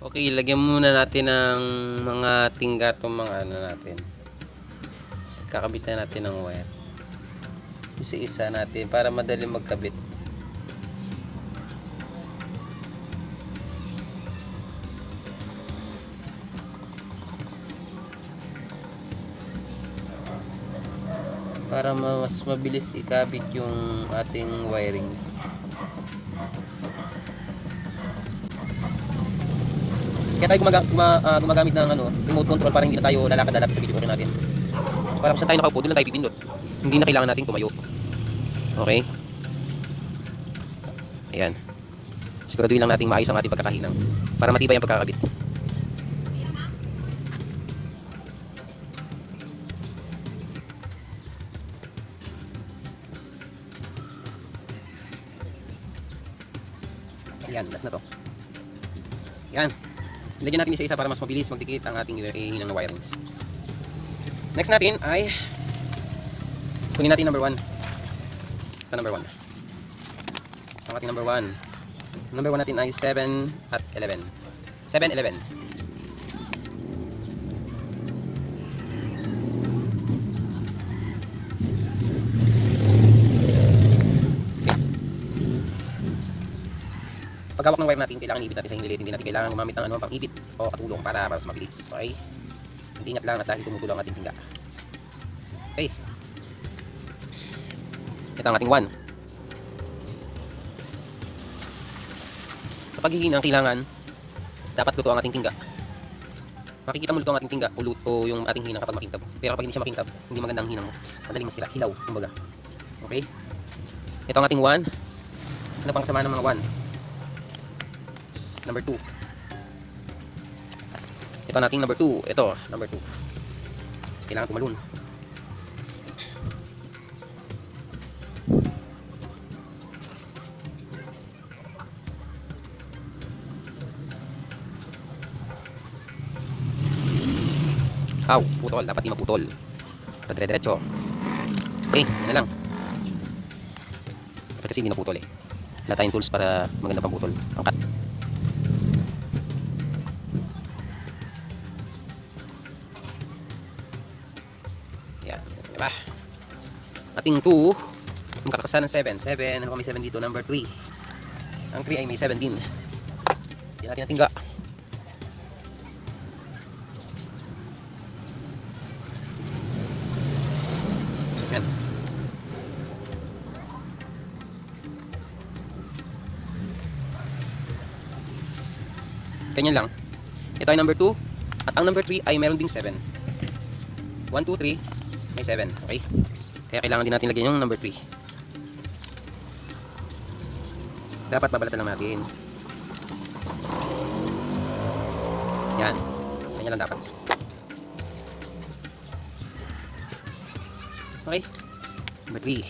Okay, lagyan muna natin ng mga tingga itong mga ano natin. Kakabit na natin ng wire. Isa-isa natin para madali magkabit. Para mas mabilis ikabit yung ating wirings. Kaya tayo gumagamit ng remote control para hindi na tayo lalakad-lalapit sa video okay natin. Para kung saan tayo nakaupo, doon lang tayo pipindot. Hindi na kailangan nating tumayo. Okay? Ayan. Siguraduhin lang nating maayos ang ating pagkakahinang para matibay ang pagkakabit. Ayan, last na to. Ayan. Ilagyan natin isa-isa para mas mabilis magdikit ang ating hinang na wirings. Next natin ay kunin natin number 1. Ito number 1. Ang ating number 1. Number 1 natin ay 7 at 11. 7, 11. Paghawak ng wire natin, kailangan iipit natin sa hinlilit. Hindi natin kailangan gumamit ng pang ipit o katulong para mas mabilis. Okay? Ingat lang at dahil tumutulo ang ating tingga. Okay. Ito ang ating 1. Sa paghihinang, kailangan dapat luto ang ating tingga. Makikita mo luto ang ating tingga o yung ating hinang kapag makintab. Pero kapag hindi siya makintab, hindi maganda ang hinang mo. Madaling masira. Hilaw, kumbaga. Okay? Ito ang ating 1. Ano pang sama ng mga 1? Number 2. Ito nating number 2. Ito, number 2. Kailangan tumalun. Putol. Dapat di maputol. Dire-diretso. Okay, yan na lang. Kasi hindi naputol eh. Wala tayong tools para maganda pang putol. Angkat. Diba? Ating 2 yung kakasa ng 7. 7, ano kami 7 dito? Number 3. Ang 3 ay may 7 din. Hindi natin natingga. Yan. Ganyan lang. Ito ay number 2. At ang number 3 ay meron ding 7. 1, 2, 3. May 7, okay? Kaya kailangan din natin lagyan yung number 3. Dapat babalatan lang natin. Yan. Ganyan lang dapat. Okay? Number 3.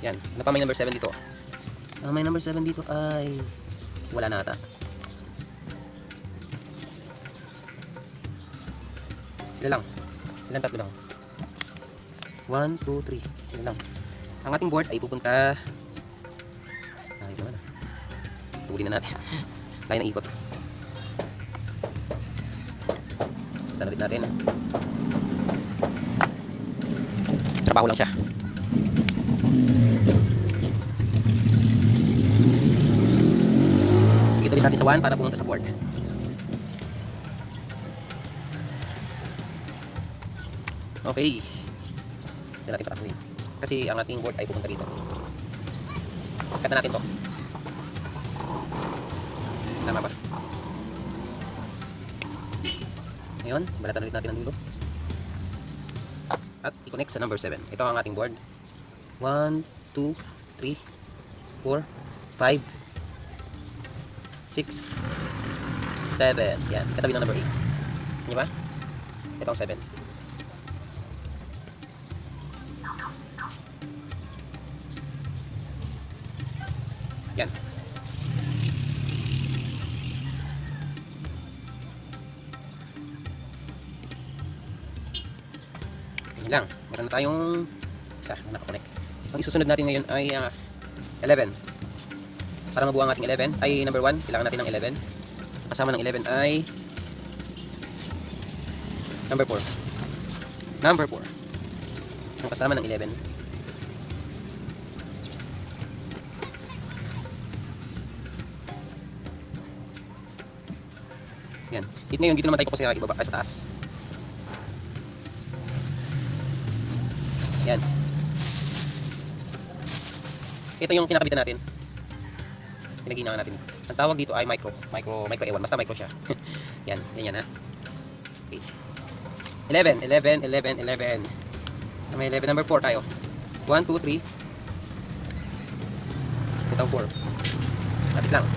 Yan. Ano pa may number 7 dito? May number 7 dito ay wala na ata. Sila lang. Silang tatlo lang. 1, 2, 3. Sila lang. Ang ating board ay pupunta. Ito na. Tuloy na natin. Kaya ng ikot. Tanalit natin. Trabaho lang siya. Ituloy natin sa 1 para pumunta sa board. Okay. Hindi natin patakuin. Kasi ang ating board ay pupunta dito. Cut na natin to. Tama ba? Ngayon, balatan ulit natin ang dulo. At i-connect sa number 7. Ito ang ating board. 1, 2, 3, 4, 5, 6, 7. Yan. Katabi ng number 8. Hindi ba? Ito ang 7. Yan. Ganyan lang. Meron na tayong isa na nakakonect. Ang isusunod natin ngayon ay 11. Para mabuo ang ating 11 ay number 1, kailangan natin ng 11. Kasama ng 11 ay number 4. Number 4. Ang kasama ng 11. Yan. Ngayon, dito naman tayo po sa ibaba, sa taas. Yan. Ito yung kinakabitan natin. Pinagina natin. Ang tawag dito ay micro ewan. Basta micro siya. Yan. Yan ha. Okay. 11. May 11. Number 4 tayo. 1, 2, 3. Ito 4. Lapit lang.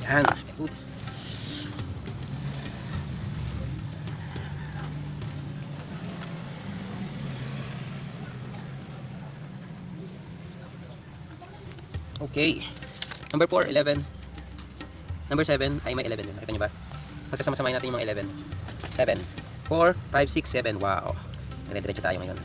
Yan. Good. Okay. Number 4, 11. Number 7 ay may 11 din. Nakita nyo ba? Pagsasama-samahin natin yung mga 11. 7. 4, 5, 6, 7. Wow. Dire-diretso tayo ngayon.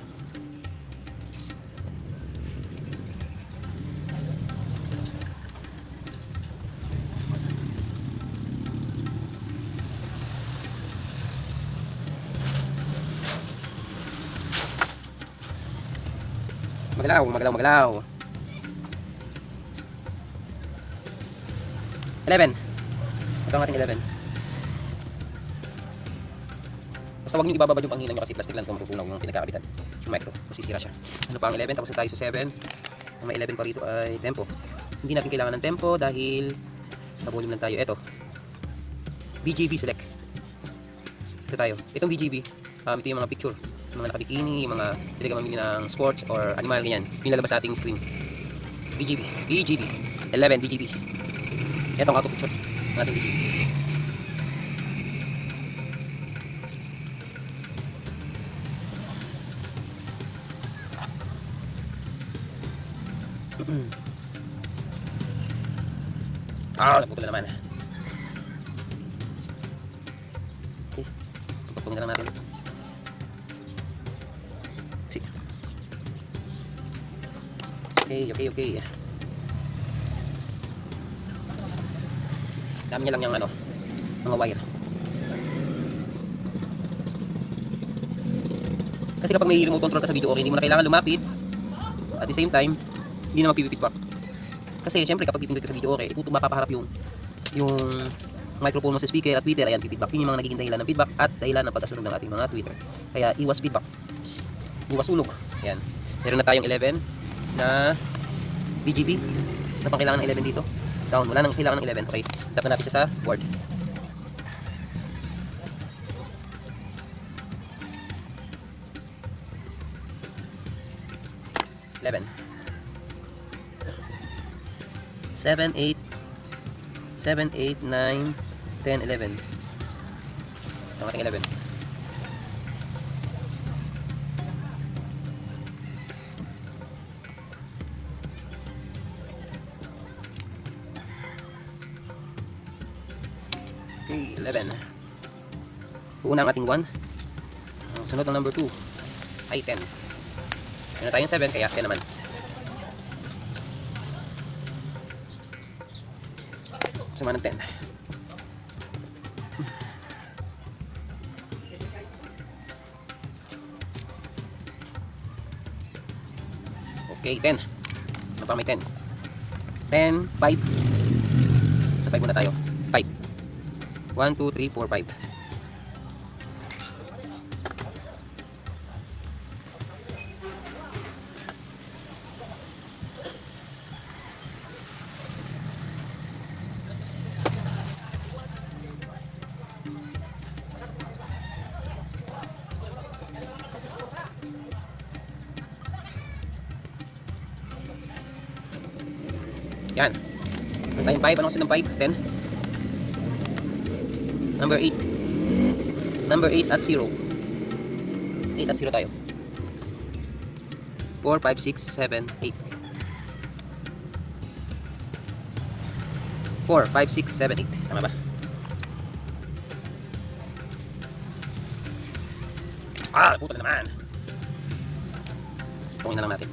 Magalaw. 11. Ito ang ating 11. Basta huwag nyo ibababad yung panghinan nyo kasi plastic lang kung matutunaw yung pinagkakabitan. Yung micro, masisira siya. Ano pa ang 11? Tapos na tayo sa 7. Ang may 11 pa rito ay tempo. Hindi natin kailangan ng tempo dahil sa volume lang tayo. Ito, BGB select. Ito tayo. Itong BGB, ito yung mga picture. Yung mga nakabikini, yung mga pinagamamili ng sports or animal, ganyan. Yung lalabas sa ating screen. BGB. 11 BGB. Ito ang auto picture ng ating BGB. Naputol na naman. Okay. Pagpapungin na lang natin. Okay. Dami niya lang yung mga wire. Kasi kapag may remote control ka sa VIDEOKE, hindi mo na kailangan lumapit. At the same time, hindi na magpipitback. Kasi syempre kapag pipindot ka sa VIDEOKE, mapapaharap yung microphone mo sa speaker at tweeter. Ayan, pipitback. Yun yung mga nagiging dahilan ng feedback at dahilan ng pagkasunog ng ating mga tweeter. Kaya iwas feedback. Iwas sunog. Ayan. Meron na tayong 11 na BGB. Ano pang kailangan ng 11 dito? Down. Wala nang kailangan ng 11. Okay. Tap na natin siya sa board. Eleven. 7, 8, 9, 10, 11. Ang ating 11. Okay, 11. Una ang ating 1. Ang sunod ang number 2 ay 10. Meron na tayong 7 kaya 10 naman. Sama ng 10. Okay, 10. Ano pa may 10? 10, 5. Sa 5 muna tayo. 5. 1, 2, 3, 4, 5. Yan. Ang tayong 5. Anong kasunod ng 5? 10. Number 8. Number 8 at 0. 8 at 0 tayo. 4, 5, 6, 7, 8. 4, 4, 5, 6, 7, 8. Tama ba? Ah, puto na naman. Tungin na lang natin.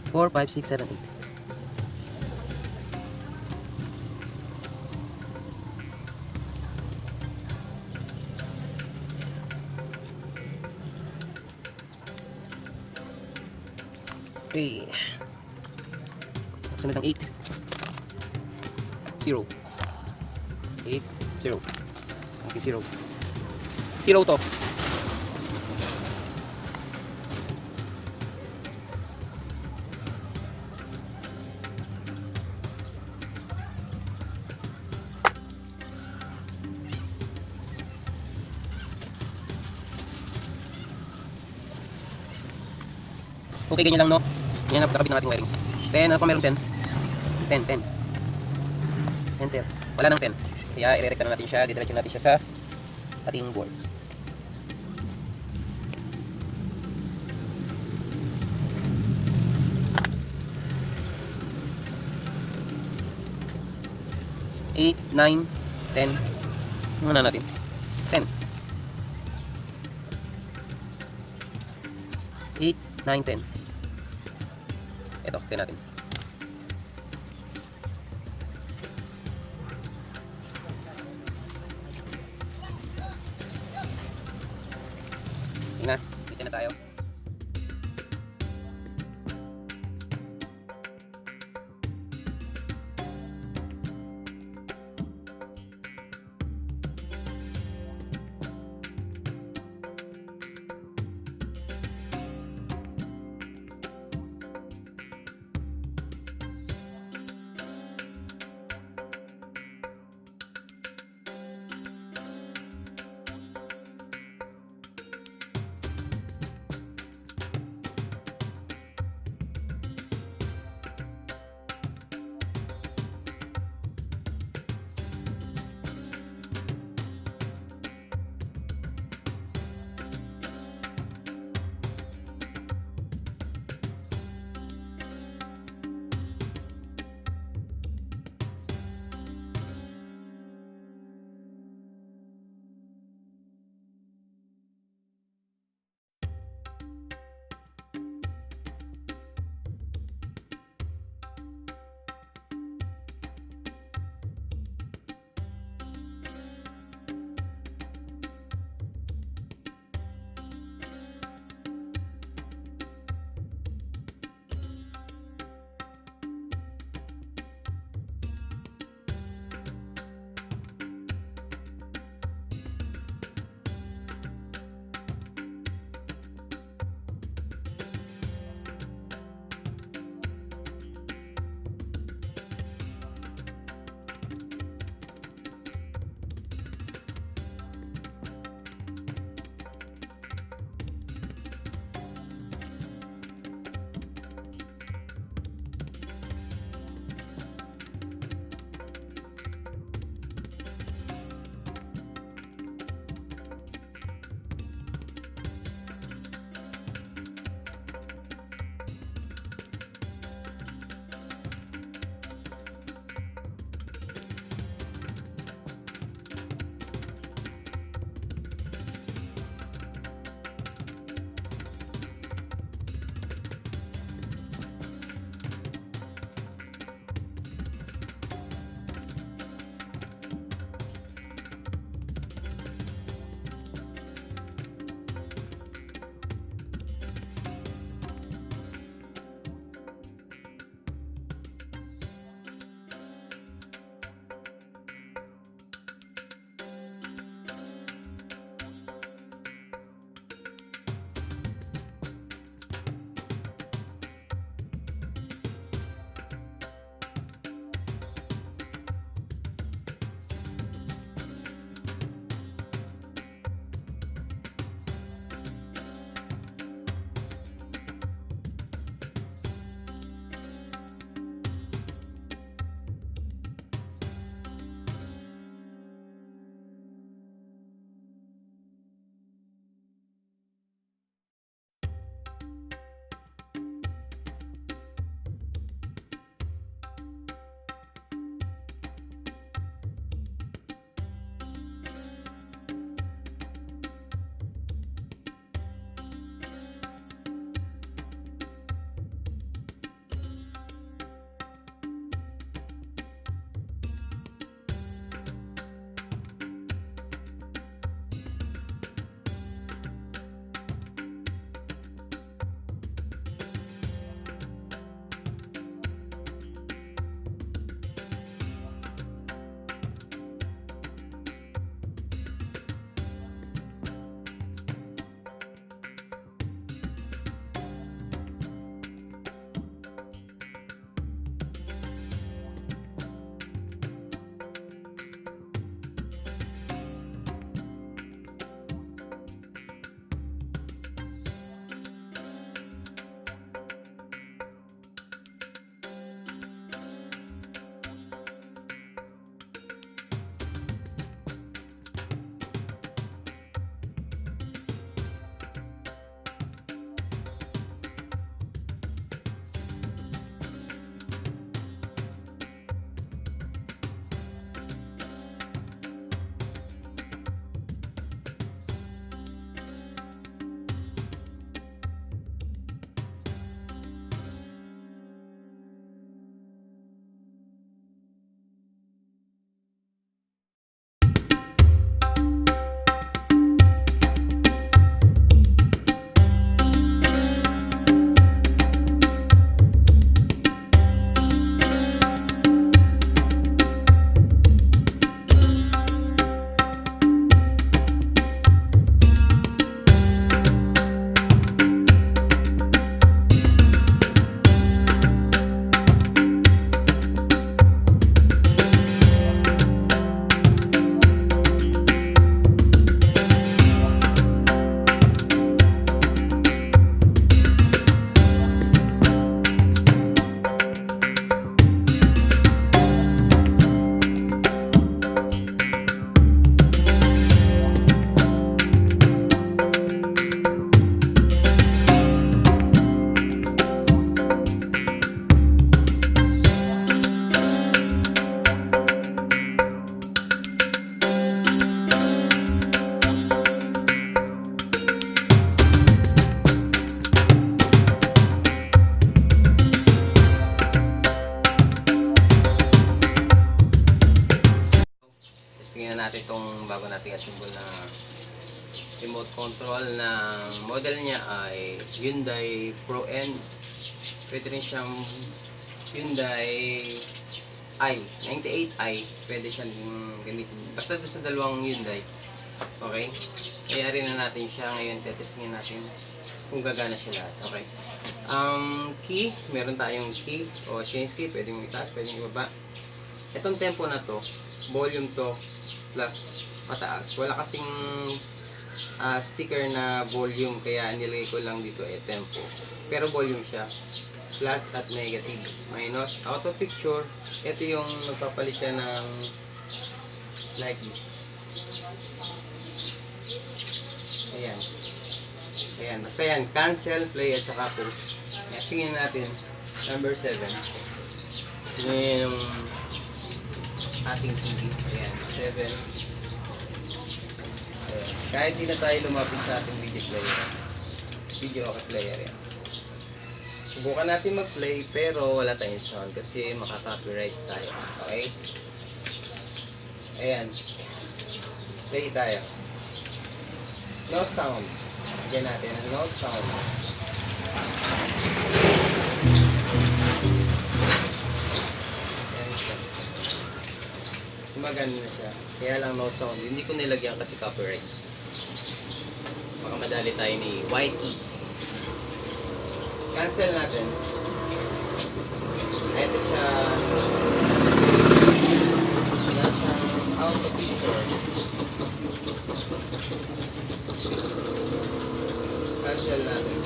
Four, 5, 6, 7, 8. Okay. Sunod ang 8. 0. 8, 0. Okay, 0. 0 to. Okay, ganyan lang, no? Yan ang pagkakabit ng ating wirings. Then, ano pa meron 10? 10, 10. Enter. Wala nang 10. Kaya, i-recta na natin siya. Didiretso natin siya sa ating board. Eight, 9, 10. Ano na natin? 10. 8, 9, 10. Ito, 10 natin. Tingnan, dito na tayo. example ng model niya ay Hyundai Pro N. Pwede rin siyang Hyundai i 98i. Pwede siyang gamitin. Basta doon sa dalawang Hyundai. Okay? Kaya rin na natin siya. Ngayon, tetestingin natin kung gagana siya lahat. Okay? Key. Meron tayong key o change key. Pwede mong itaas, pwede mong ibaba. Itong tempo na to, volume to, plus pataas. Wala kasing sticker na volume, kaya nilagay ko lang dito tempo. Pero volume siya. Plus at negative. Minus auto picture. Ito yung magpapalit ka ng like this. Ayan. Ayan. Basta yan. Cancel, play, at saka pause. Tingnan natin. Number 7. Tingnan yung ating TV. Ayan. 7. Ayan. Kahit di na tayo lumapit sa ating video player. VIDEOKE player yan. Subukan natin mag-play pero wala tayong sound kasi makaka-copyright tayo. Okay? Ayan. Play tayo. No sound. Lagyan natin ang no sound. Ayan siya. Gumagana na siya. Kaya lang no sound. Hindi ko nilagyan kasi copyright. Baka madali tayo ni YT. Cancel natin. Ito siya. Wala siyang auto picture. Cancel natin.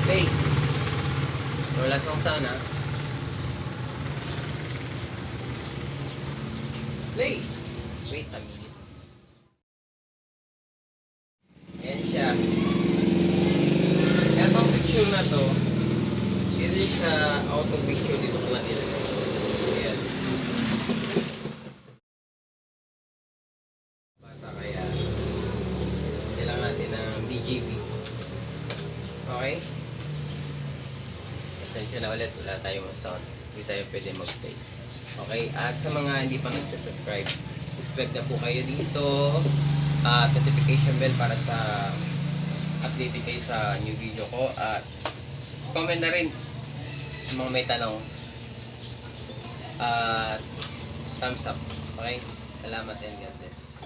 Play. Wala song sana. Play. Wait a minute. Ayan siya. Itong picture na to, hindi siya auto picture dito ko lang nilagay. Ayan. Bata kaya kailangan natin ng BGB. Okay? Pasensya na ulit, wala tayong sound. Hindi tayo pwede mag-play. Okay? At sa mga hindi pa nagsasubscribe, subscribe na po kayo dito at notification bell para sa update kayo sa new video ko at comment na rin sa mga may tanong at thumbs up. Okay? Salamat and God bless.